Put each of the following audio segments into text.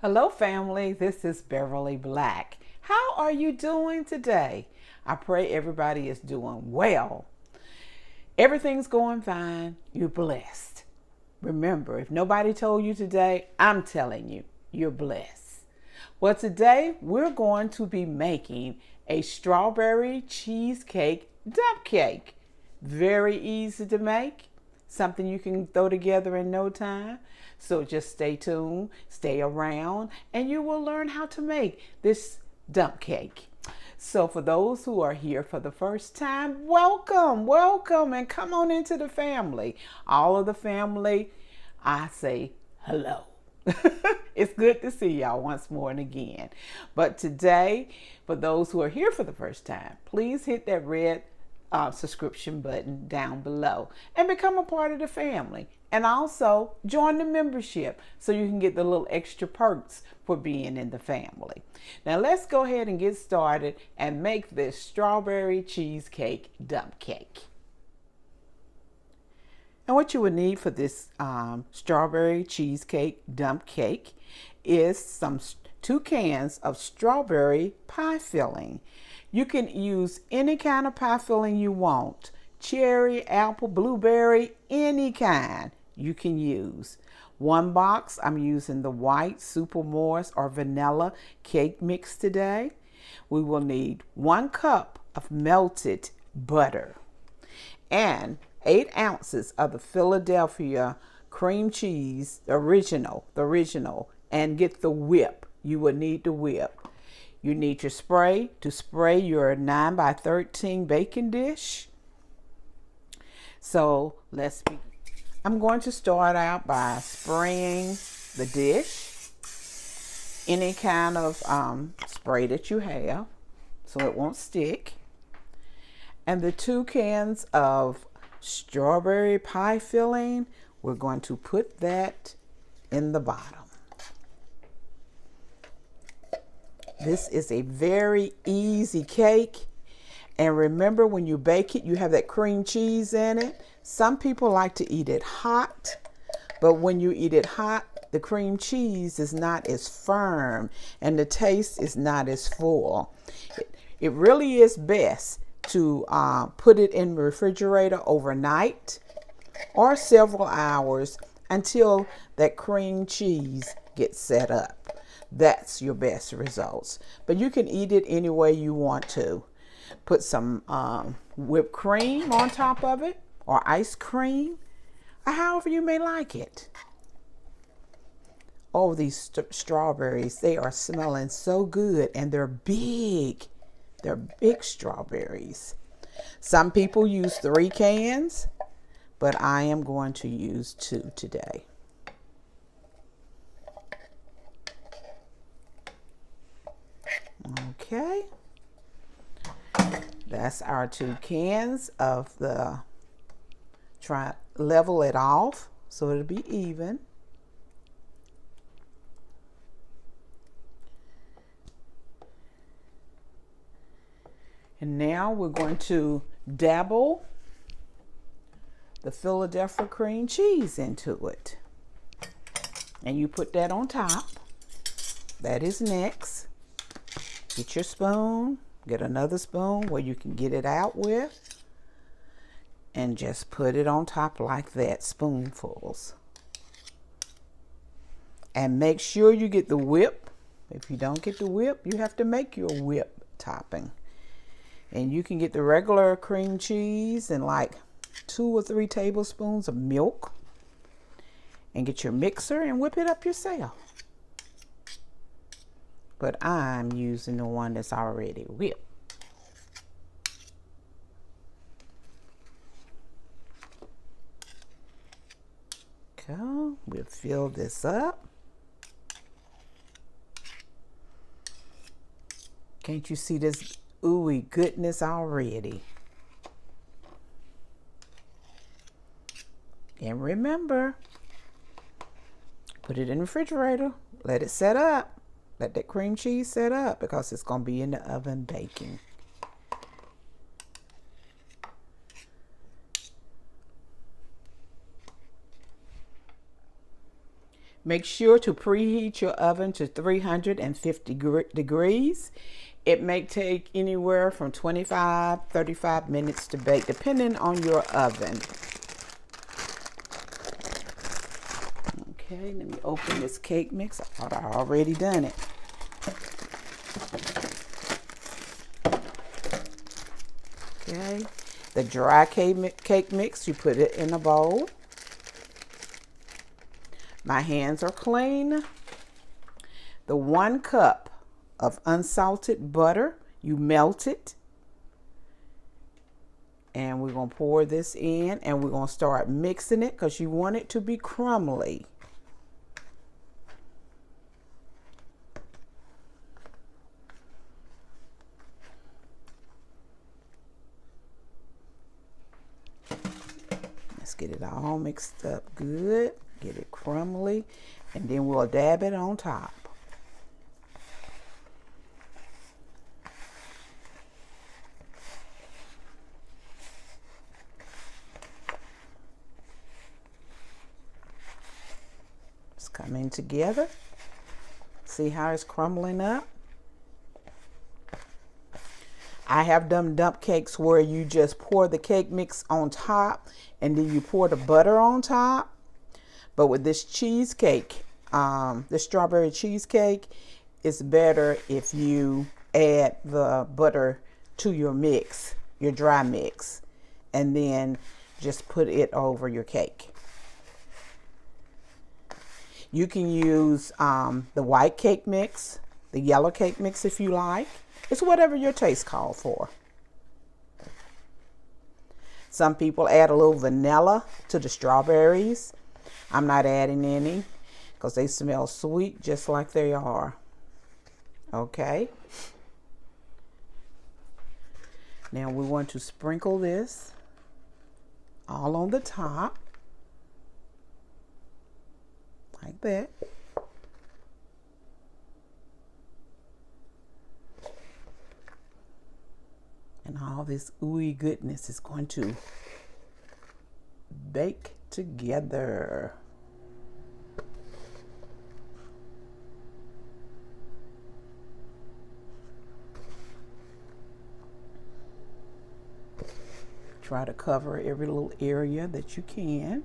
Hello, family. This is Beverly Black. How are you doing today? I pray everybody is doing well. Everything's going fine. You're blessed. Remember, if nobody told you today, I'm telling you, you're blessed. Well, today we're going to be making a strawberry cheesecake dump cake. Very easy to make, something you can throw together in no time. So just stay tuned, stay around, and you will learn how to make this dump cake. So for those who are here for the first time, welcome, and come on into the family. All of the family, I say hello. It's good to see y'all once more and again. But today, for those who are here for the first time, please hit that red subscription button down below and become a part of the family. And also join the membership so you can get the little extra perks for being in the family. Now let's go ahead and get started and make this strawberry cheesecake dump cake. And what you would need for this strawberry cheesecake dump cake is 2 cans of strawberry pie filling. You can use any kind of pie filling you want. Cherry, apple, blueberry, any kind you can use. 1 box, I'm using the white super moist or vanilla cake mix today. We will need 1 cup of melted butter and 8 ounces of the Philadelphia cream cheese, the original, and get the whip. You will need the whip. You need your spray to spray your 9 by 13 baking dish. So let's begin. I'm going to start out by spraying the dish, any kind of spray that you have so it won't stick. And the 2 cans of strawberry pie filling, we're going to put that in the bottom. This is a very easy cake. And remember, when you bake it, you have that cream cheese in it. Some people like to eat it hot, but when you eat it hot, the cream cheese is not as firm and the taste is not as full. It really is best to put it in the refrigerator overnight or several hours until that cream cheese gets set up. That's your best results. But you can eat it any way you want to. Put some whipped cream on top of it, or ice cream, or however you may like it. Oh, these strawberries, they are smelling so good, and they're big. They're big strawberries. Some people use 3 cans, but I am going to use 2 today. Okay. That's our 2 cans of the, try level it off so it'll be even. And now we're going to dabble the Philadelphia cream cheese into it. And you put that on top. That is next. Get your spoon. Get another spoon where you can get it out with. And just put it on top like that, spoonfuls. And make sure you get the whip. If you don't get the whip, you have to make your whip topping. And you can get the regular cream cheese and like 2 or 3 tablespoons of milk. And get your mixer and whip it up yourself. But I'm using the one that's already whipped. Okay, we'll fill this up. Can't you see this ooey goodness already? And remember, put it in the refrigerator, let it set up. Let that cream cheese set up because it's going to be in the oven baking. Make sure to preheat your oven to 350 degrees. It may take anywhere from 35 minutes to bake, depending on your oven. Okay, let me open this cake mix. I thought I already done it. Okay, the dry cake mix, you put it in a bowl. My hands are clean. The 1 cup of unsalted butter, you melt it. And we're going to pour this in and we're going to start mixing it because you want it to be crumbly. Let's get it all mixed up good. Get it crumbly, and then we'll dab it on top. It's coming together. See how it's crumbling up? I have done dump cakes where you just pour the cake mix on top and then you pour the butter on top. But with this cheesecake, the strawberry cheesecake, it's better if you add the butter to your mix, your dry mix, and then just put it over your cake. You can use the white cake mix, the yellow cake mix if you like. It's whatever your taste calls for. Some people add a little vanilla to the strawberries. I'm not adding any because they smell sweet just like they are. Okay. Now we want to sprinkle this all on the top. Like that. And all this ooey goodness is going to bake together. Try to cover every little area that you can.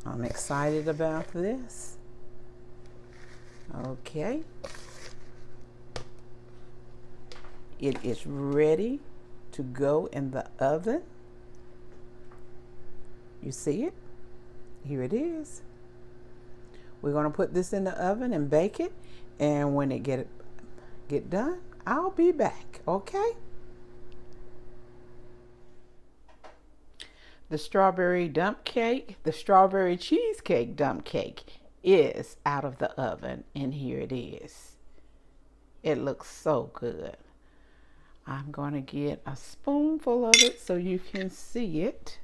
I'm excited about this. Okay. It is ready to go in the oven. You see it? Here it is. We're going to put this in the oven and bake it. And when it get done, I'll be back. Okay? The strawberry dump cake, the strawberry cheesecake dump cake is out of the oven, and here it is. It looks so good. I'm going to get a spoonful of it so you can see it,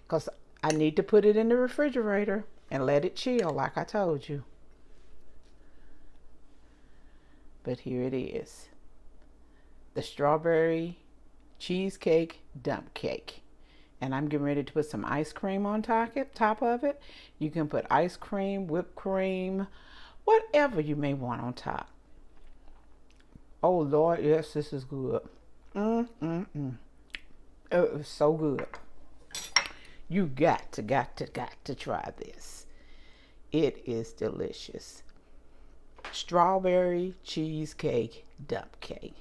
because I need to put it in the refrigerator and let it chill like I told you. But here it is. The strawberry cheesecake dump cake. And I'm getting ready to put some ice cream on top of it. You can put ice cream, whipped cream, whatever you may want on top. Oh Lord, yes, this is good. It is so good. You got to try this. It is delicious. Strawberry cheesecake dump cake.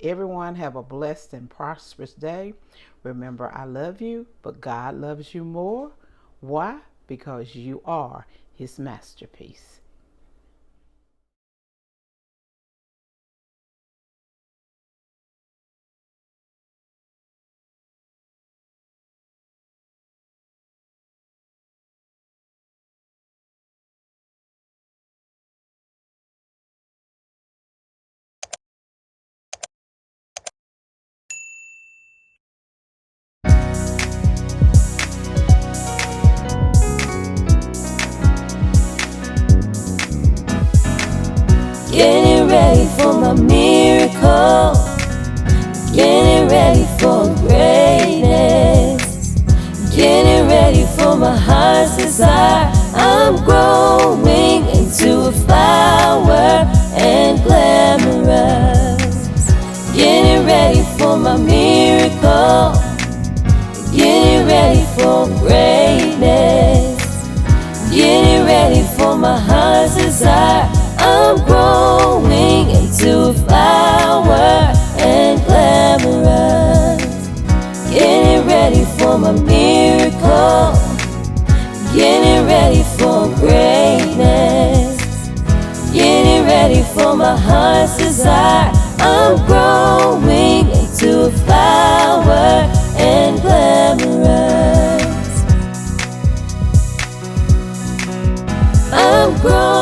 Everyone have a blessed and prosperous day. Remember, I love you, but God loves you more. Why? Because you are His masterpiece. desire. I'm growing into a flower and glamorous. Getting ready for my miracle. Getting ready for greatness. Getting ready for my heart's desire. I'm growing into a flower and glamorous. Getting ready for my miracle. Getting ready for greatness. Getting ready for my heart's desire. I'm growing into a flower and glamorous. I'm growing